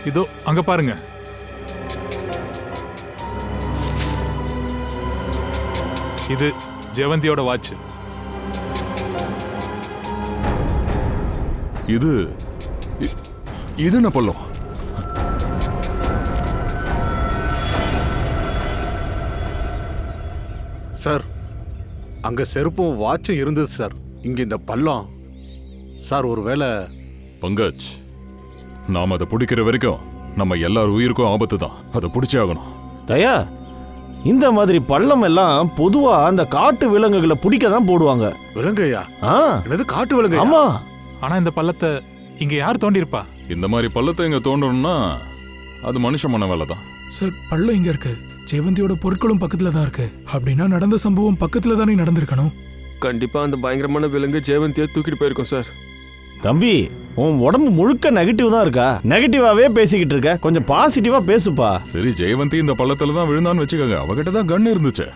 இதோ அங்க பாருங்க. இது ஜெயவந்தியோட வாட்ச். இது என்ன பள்ளம்? சார், அங்க செருப்பும் வாட்சும் இருந்தது சார். இங்க இந்த பள்ளம் சார். ஒருவேளை பங்கஜ், நாம அதை பிடிக்கிற வரைக்கும் நம்ம எல்லார் உயிருக்கும் ஆபத்து தான். அதை பிடிச்சே ஆகணும். தயா, இந்த மாதிரி பள்ளம் எல்லாம் பொதுவா அந்த காட்டு விலங்குகளை பிடிக்க தான் போடுவாங்க. விலங்கையா? என்னது காட்டு விலங்கு? ஆமா. ஆனா இந்த பள்ளத்தை இங்க யார் தோண்டி இருப்பா? இந்த மாதிரி பள்ளத்தை இங்க தோண்டணும்னா அது மனுஷமான வேலை தான். சார், பள்ளம் இங்க இருக்கு. ஜெயவந்தியோட பொருட்களும் பக்கத்துல தான் இருக்கு. அப்படின்னா நடந்த சம்பவம் பக்கத்துல தானே நடந்திருக்கணும். கண்டிப்பா அந்த பயங்கரமான விலங்கு ஜெயவந்தியை தூக்கிட்டு போயிருக்கோம் சார். தம்பி, உன் உடம்பு முழுக்க நெகட்டிவ் தான் இருக்கா? நெகட்டிவாவே பேசிக்கிட்டு இருக்க, கொஞ்சம் பாசிட்டிவா பேசுப்பா. சரி, ஜெயவந்தி இந்த பள்ளத்துல தான் விழுந்தான்னு வச்சுக்கோங்க. அவகிட்ட தான் கன் இருந்துச்சு.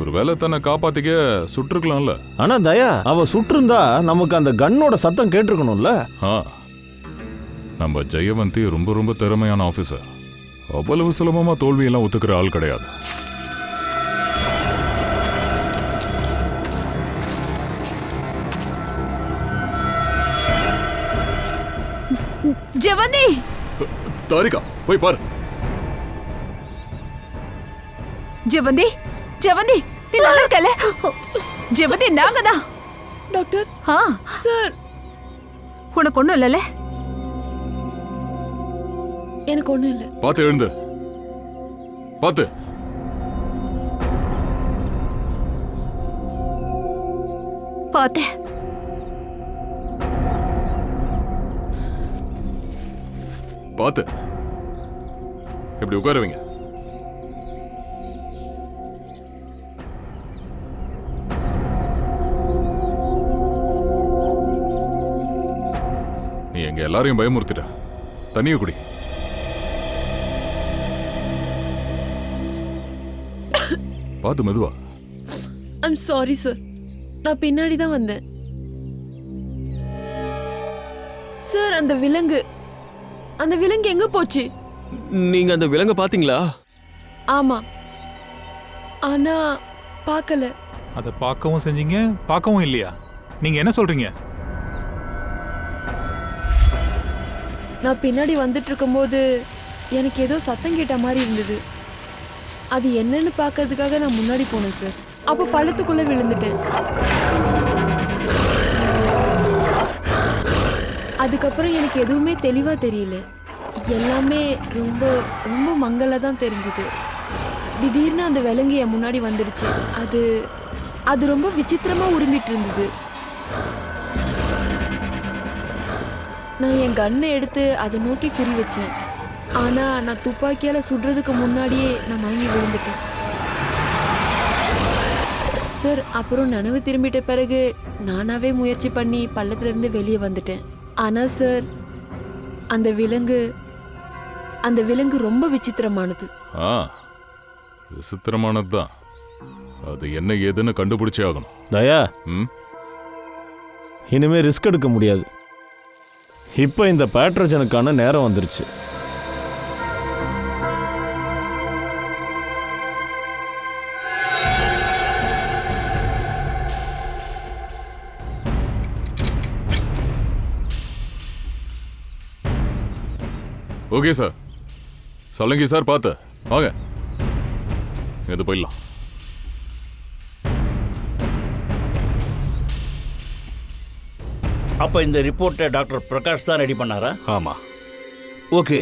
ஒருவேளை தன்னை காப்பாத்திக்க சுட்டிருக்கலாம்ல. ஆனா தயா, அவ சுட்டிருந்தா நமக்கு அந்த கன்னோட சத்தம் கேட்டிருக்கணும்ல. நம்ம ஜெயவந்தி ரொம்ப ரொம்ப திறமையான ஆபீசர். அவ்வளவு சுலபமா தோல்வியெல்லாம் ஒத்துக்கிற ஆள் கிடையாது. ஜெயவந்தி, தாரிகா, போய் பாரு. ஜெயவந்தி, ஜெயவந்தி, நீ நல்லா இருக்கல? ஜெயவந்தி, நாங்க தான். டாக்டர் சார், உனக்கு ஒண்ணும் இல்லல? எனக்கு ஒண்ணும் இல்ல. பார்த்து எழுந்து. பார்த்து. பார்த்தேன். பார்த்து. இப்படி உட்காருவீங்க. எங்க எல்லாரையும் பயமுறுத்திட்ட. தண்ணியை குடி. பார்த்து மெதுவா. ஐம் சாரி சார், நான் பின்னாடி தான் வந்தேன். சார் அந்த விலங்கு எங்க போச்சு? நீங்க அந்த விலங்கை பாத்தீங்களா? ஆமா, ஆனா பார்க்கல. அதை பார்க்கவும் செஞ்சீங்க, பார்க்கவும் இல்லையா? நீங்க என்ன சொல்றீங்க? நான் பின்னாடி வந்துட்டு இருக்கும்போது எனக்கு ஏதோ சத்தம் கேட்ட மாதிரி இருந்தது. அது என்னன்னு பார்க்கறதுக்காக நான் முன்னாடி போனேன் சார். அப்போ பள்ளத்துக்குள்ள விழுந்துட்டேன். அதுக்கப்புறம் எனக்கு எதுவுமே தெளிவா தெரியல. எல்லாமே ரொம்ப ரொம்ப மங்கலா தான் தெரிஞ்சது. திடீர்னு அந்த விலங்கு என் முன்னாடி வந்துடுச்சு. அது ரொம்ப விசித்திரமா உருமிட்டு இருந்தது. நான் என் கன்னை எடுத்து அதை நோக்கி குறி வச்சேன். ஆனா நான் துப்பாக்கியால சுடுறதுக்கு முன்னாடியே நான் மயங்கி விழுந்துட்டேன் சார். அப்புறம் நனவு திரும்பிட்ட பிறகு நானாவே முயற்சி பண்ணி பள்ளத்துல இருந்து வெளியே வந்துட்டேன். ஆனா சார் அந்த விலங்கு ரொம்ப விசித்திரமானது. விசித்திரமானதுதான். அது என்ன ஏதுன்னு கண்டுபிடிச்சே ஆகணும். தயா, ம், இனிமே ரிஸ்க் எடுக்க முடியாது. இப்போ இந்த பேட்ரோஜனுக்கான நேரம் வந்துருச்சு. Okay sir. சொல்லுங்க சார், பார்த்து வாங்க. எது போயிடலாம். அப்போ இந்த ரிப்போர்ட்டை டாக்டர் பிரகாஷ் தான் ரெடி பண்ணாரா? ஆமா. ஓகே,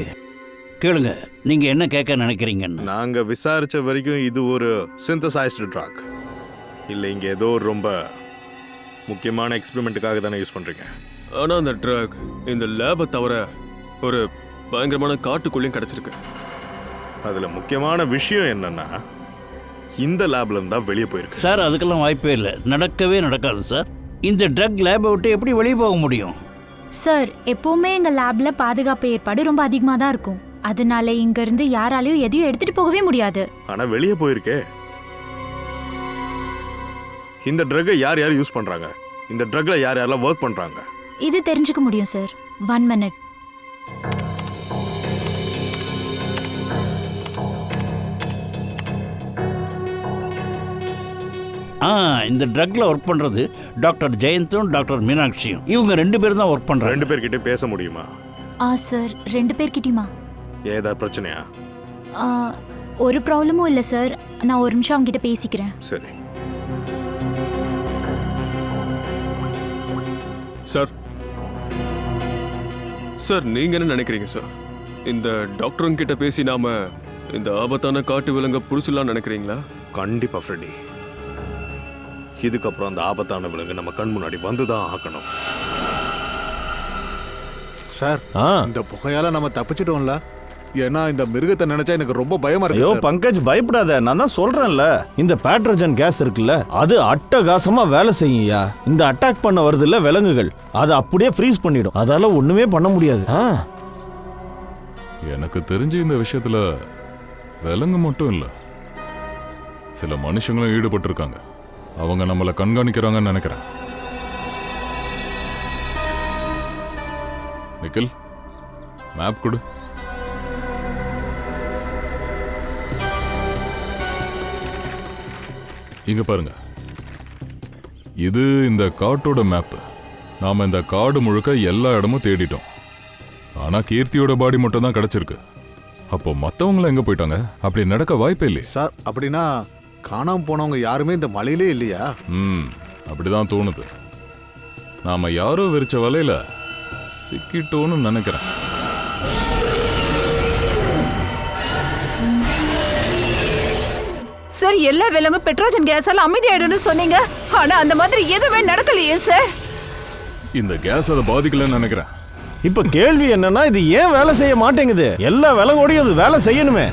கேளுங்க. நீங்க என்ன கேட்க நினைக்கிறீங்கன்னு. நாங்க விசாரிச்ச வரைக்கும் இது ஒரு சிந்தசைஸ்டு ட்ரக் இல்லை. இங்க ஏதோ ரொம்ப முக்கியமான எக்ஸ்பெரிமெண்ட்டுக்காக தானே யூஸ் பண்றீங்க. ஆனா அந்த ட்ரக் இந்த லேபை தவிர ஒரு பயங்கரமான காட்டுக்குள்ளேயும் கிடைச்சிருக்கு. அதுல முக்கியமான விஷயம் என்னன்னா இந்த லேப்ல இருந்தா வெளியே போயிருக்கு. சார் அதுக்கெல்லாம் வாய்ப்பே இல்லை, நடக்கவே நடக்காது சார். இந்த ட்ரக் லேபை விட்டு எப்படி வெளியே போக முடியும்? சார் எப்பவுமே எங்கள் லேபில் பாதுகாப்பு ஏற்பாடு ரொம்ப அதிகமாக தான் இருக்கும். அதனால இங்கேருந்து யாராலையும் எதையும் எடுத்துகிட்டு போகவே முடியாது. ஆனா வெளியே போயிருக்கே. இந்த ட்ரக்கை யார் யார் யூஸ் பண்றாங்க? இந்த ட்ரக்ல யார் யாரெல்லாம் ஒர்க் பண்றாங்க? இது தெரிஞ்சுக்க முடியும் சார். 1 minute. இந்த ட்ரக்ல ஒர்க் பண்றது டாக்டர் ஜெயந்தும் டாக்டர் மீனாட்சியும். இவங்க 2 பேரும் தான் ஒர்க் பண்றாங்க. 2 பேர்கிட்ட பேச முடியுமா? சார் 2 பேர்கிட்டயுமா? ஏதா பிரச்சனையா? ஒரு ப்ராப்ளமும் இல்லை சார். நான் ஒரு நிமிஷம் அவங்ககிட்ட பேசிக்கிறேன். சரி சார். சார் நீங்க என்ன நினைக்கிறீங்க சார்? இந்த டாக்டருங்கிட்ட பேசி நாம இந்த ஆபத்தான காட்டு விலங்கை புடிச்சிடலாம் நினைக்கிறீங்களா? கண்டிப்பா ஃப்ரெடி. இதுக்கப்புறம் அந்த ஆபத்தான விலங்கு நம்ம கண் முன்னாடி வந்துதான் ஆக்கணும். சார் இந்த புகையால நம்ம தப்பிச்சிட்டோம்ல. ஏன்னா இந்த மிருகத்தை நினைச்சா எனக்கு ரொம்ப பயமா இருக்கு. ஐயோ பங்கஜ், பயப்படாத. நான் தான் சொல்றேன்ல, இந்த பேட்ரோஜன் கேஸ் இருக்குல்ல, அது அட்டகாசமா வேலை செய்யும்யா. இந்த அட்டாக் பண்ண வருது இல்ல விலங்குகள், அதை அப்படியே ஃப்ரீஸ் பண்ணிடும். அதால ஒண்ணுமே பண்ண முடியாது. எனக்கு தெரிஞ்சு இந்த விஷயத்துல விலங்கு மட்டும் இல்ல, சில மனுஷங்களும் ஈடுபட்டிருக்காங்க. அவங்க நம்மளை கண்காணிக்கிறாங்கன்னு நினைக்கிறேன். நிக்கில், மேப் கொடு. இங்க பாருங்க, இது இந்த காட்டோட மேப். நாம இந்த காடு முழுக்க எல்லா இடமும் தேடிட்டோம். ஆனா கீர்த்தியோட பாடி மட்டும் தான் கிடைச்சிருக்கு. அப்போ மத்தவங்க எங்க போயிட்டாங்க? அப்படி நடக்க வாய்ப்பே இல்லையே சார். அப்படின்னா காணாம போனவங்க யாருமே இந்த மலையிலே இல்லையா? அப்படிதான் தோணுது. நாம யாரோ விரிச்ச வலையில சிக்கிட்டோன்னு நினைக்கிறேன். சார் எல்லா விலங்கும் பெட்ரோஜன் கேஸால அமைதியாயிடும்னு சொன்னீங்க. ஆனா அந்த மாதிரி எதுவுமே நடக்கலையே சார். இந்த கேஸ் அதை பாதிக்கலன்னு நினைக்கிறேன். இப்ப கேள்வி என்னன்னா, இது ஏன் வேலை செய்ய மாட்டேங்குது? எல்லா விலங்கோடையும் அது வேலை செய்யணுமே.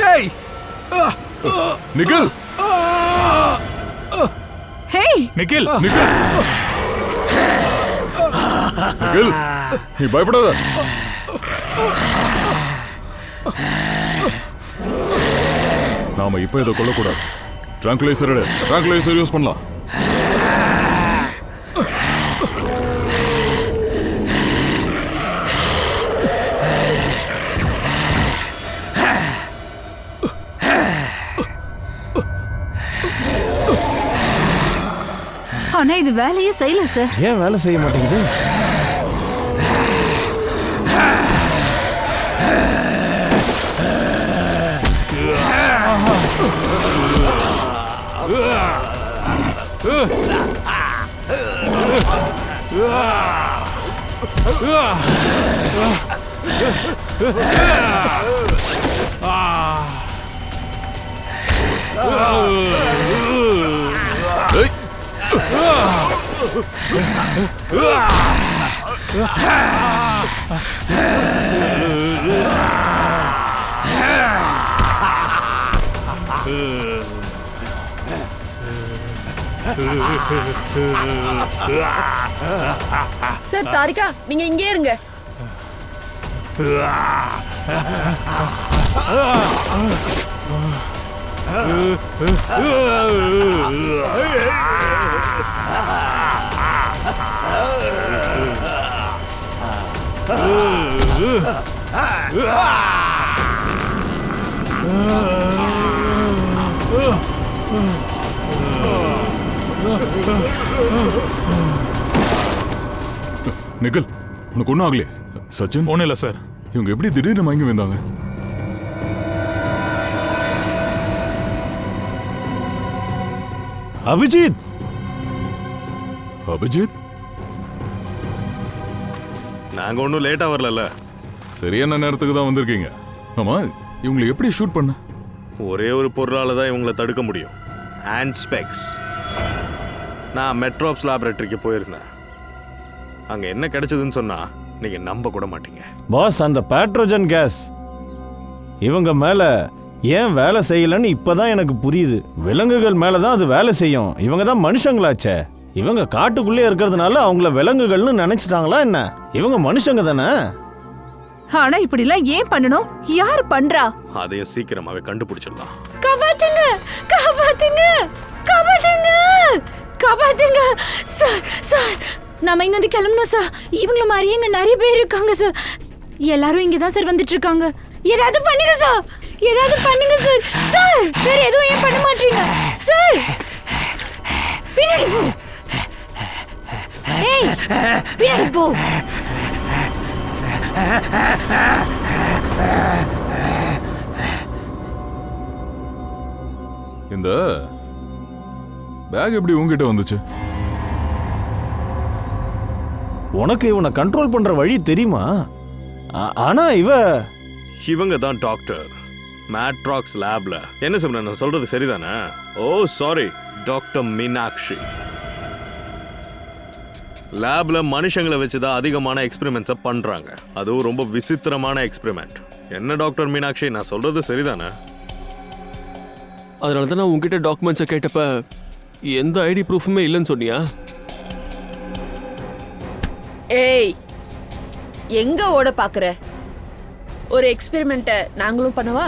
ஏய் நிக்கில் ஹேய் நிக்கில் நிக்கில் நிக்கில் நீ பயப்படாத. நாம இப்ப இதை கொல்லக்கூடாது. ட்ராங்குலைசர் யூஸ் பண்ணலாம். ஆனா இது வேலையே செய்யல சார். ஏன் வேலை செய்ய மாட்டேங்குது? சார் தாரிகா, நீங்க இங்கே இருங்க. நிக்கில், உனக்கு ஒன்றும் ஆகலையே? சச்சின், ஒன்றும் இல்லை சார். இவங்க எப்படி திடீர்னு மயங்கி வந்தாங்க? அபிஜித், அபிஜித், நாங்க ஒன்றும் லேட்டா வரல. சரியான நேரத்துக்கு தான் வந்திருக்கீங்க. ஆமா, இவங்களை எப்படி ஷூட் பண்ண? ஒரே ஒரு பொருளால தான் இவங்களை தடுக்க முடியும். Hand specs. நான் மெட்ராப்ஸ் லேபரேட்டரிக்கு போயிருந்தேன். அங்க என்ன கிடைச்சதுன்னு சொன்னா நீங்க நம்ப கூட மாட்டீங்க. பாஸ், அந்த பேட்ரோஜன் கேஸ் இவங்க மேல ஏன் வேலை செய்யலன்னு இப்பதான் எனக்கு புரியுது. விலங்குகள் மேலதான் அது வேலை செய்யும். இவங்க தான் மனுஷங்களாச்சே. இவங்க காட்டுக்குள்ளே இருக்கிறதுனால அவங்கள விலங்குகள்னு நினைச்சிட்டாங்களா என்ன? இவங்க மனுஷங்க தானே. ஆனா இப்படி எல்லாம் ஏன் பண்ணணும்? யார் பண்றா? அதையும் சீக்கிரமாவே கண்டுபிடிச்சிடலாம். காப்பாத்துங்க, காப்பாத்துங்க, காப்பாத்துங்க, காப்பாத்துங்க சார். சார், நாம இங்க வந்து கிளம்பணும் சார். இவங்கள மாதிரியே இங்க நிறைய பேர் இருக்காங்க சார். எல்லாரும் இங்க தான் சார் வந்துட்டு இருக்காங்க. ஏதாவது பண்ணுங்க சார், ஏதாவது பண்ணுங்க சார். சார், வேற எதுவும் ஏன் பண்ண மாட்டீங்க சார்? பின்னாடி போ. ஏய், பின்னாடி போ. இந்த பேக் எப்படி உங்ககிட்ட வந்துச்சு? உனக்கு இவனை கண்ட்ரோல் பண்ற வழி தெரியுமா? ஆனா இவங்க தான் டாக்டர் மேட்ராக்ஸ் லேப்ல. என்ன சொல்ற, நான் சொல்றது சரிதானே? ஓ சாரி, டாக்டர் மீனாட்சி. லேப்ல மனுஷங்களை வச்சுதான் அதிகமான எக்ஸ்பெரிமெண்ட்ஸை பண்றாங்க. அதுவும் ரொம்ப விசித்திரமான எக்ஸ்பெரிமெண்ட். என்ன டாக்டர் மீனாட்சி, நான் சொல்றது சரிதானே? அதனால தான் நான் உங்ககிட்ட டாக்குமெண்ட்ஸை கேட்டப்ப எந்த ஐடி ப்ரூஃபுமே இல்லைன்னு சொன்னியா? ஏய், எங்க ஓட பாக்குற? ஒரு எக்ஸ்பெரிமெண்ட்டை நாங்களும் பண்ணவா?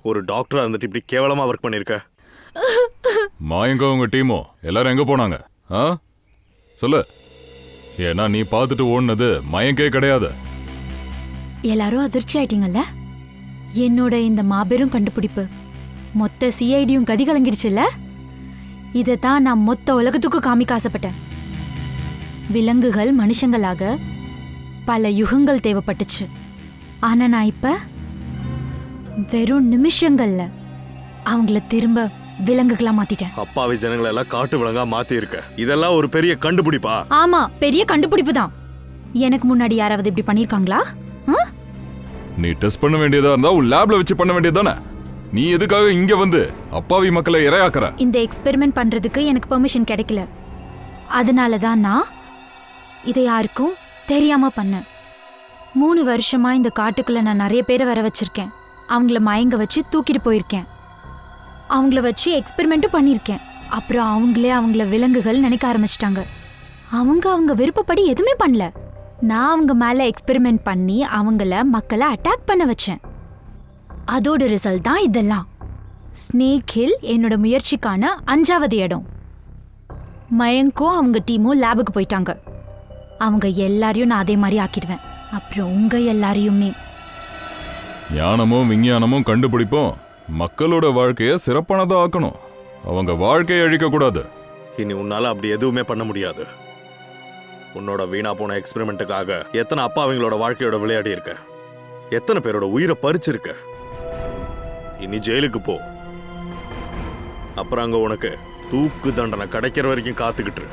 ஒரு டாக்டரா இருந்துட்டு இப்படி கேவலமா ஒர்க் பண்ணிருக்க. மாயங்க உங்க டீமோ எல்லாரும் எங்க போனாங்க? சொல்லு. ஏன்னா நீ பார்த்துட்டு ஓடுனது மயங்கே கிடையாது. எல்லாரும் அதிர்ச்சி ஆயிட்டீங்கல்ல? என்னோட இந்த மாபெரும் கண்டுபிடிப்பு மொத்த சிஐடியும் கதி கலங்கிடுச்சுல்ல? இதைத்தான் நான் மொத்த உலகத்துக்கு காமிக்க ஆசைப்பட்டேன். விலங்குகள் மனுஷங்களாக பல யுகங்கள் தேவைப்பட்டுச்சு. ஆனா நான் இப்ப வெறும் நிமிஷங்கள்ல அவங்கள திரும்ப விலங்குகளா மாத்திட்டேன். அப்பாவி ஜனங்களை எல்லாம் காட்டு விலங்கா மாத்தி இருக்க. இதெல்லாம் ஒரு பெரிய கண்டுபிடிப்பா? ஆமா, பெரிய கண்டுபிடிப்பு தான். எனக்கு முன்னாடி யாராவது இப்படி பண்ணிருக்காங்களா? நீ டெஸ்ட் பண்ண வேண்டியதா இருந்தா உன் லேப்ல வச்சு பண்ண வேண்டியதானே? நீ எதுக்காக இங்க வந்து அப்பாவி மக்களை இரையாக்குற? இந்த எக்ஸ்பெரிமெண்ட் பண்றதுக்கு எனக்கு பெர்மிஷன் கிடைக்கல. அதனால தான் நான் இதை யாருக்கும் தெரியாம பண்ணேன். 3 வருஷமா இந்த காட்டுக்குள்ள நான் நிறைய பேரை வர வச்சிருக்கேன். அவங்கள மயங்க வச்சு தூக்கிட்டு போயிருக்கேன். அவங்கள வச்சு எக்ஸ்பெரிமெண்ட்டும் பண்ணியிருக்கேன். அப்புறம் அவங்கள விலங்குகள் நினைக்க ஆரம்பிச்சிட்டாங்க. அவங்க விருப்பப்படி எதுவுமே பண்ணல. நான் அவங்க மேல எக்ஸ்பெரிமெண்ட் பண்ணி மக்களை அட்டாக் பண்ண வச்சேன். அதோட ரிசல்ட் தான் இதெல்லாம். ஸ்னேக் ஹில் என்னோட முயற்சிக்கான 5வது இடம். மயங்கும் அவங்க டீமும் லேபுக்கு போயிட்டாங்க. அவங்க எல்லாரையும் நான் அதே மாதிரி ஆக்கிடுவேன். அப்புறம் உங்க எல்லாரையுமே. ஞானமும் விஞ்ஞானமும் கண்டுபிடிப்போம் மக்களோட வாழ்க்கையை சிறப்பானதா ஆக்கணும். அவங்க வாழ்க்கையை அழிக்கக்கூடாது. இனி உன்னால அப்படி எதுவுமே பண்ண முடியாது. உன்னோட வீணா போன எக்ஸ்பெரிமெண்ட்டுக்காக எத்தனை அப்பா அவங்களோட வாழ்க்கையோட விளையாடி இருக்க, எத்தனை பேரோட உயிரை பறிச்சிருக்க. இனி ஜெயிலுக்கு போ. அப்புறம் அங்க உனக்கு தூக்கு தண்டனை கிடைக்கிற வரைக்கும் காத்துக்கிட்டு இரு.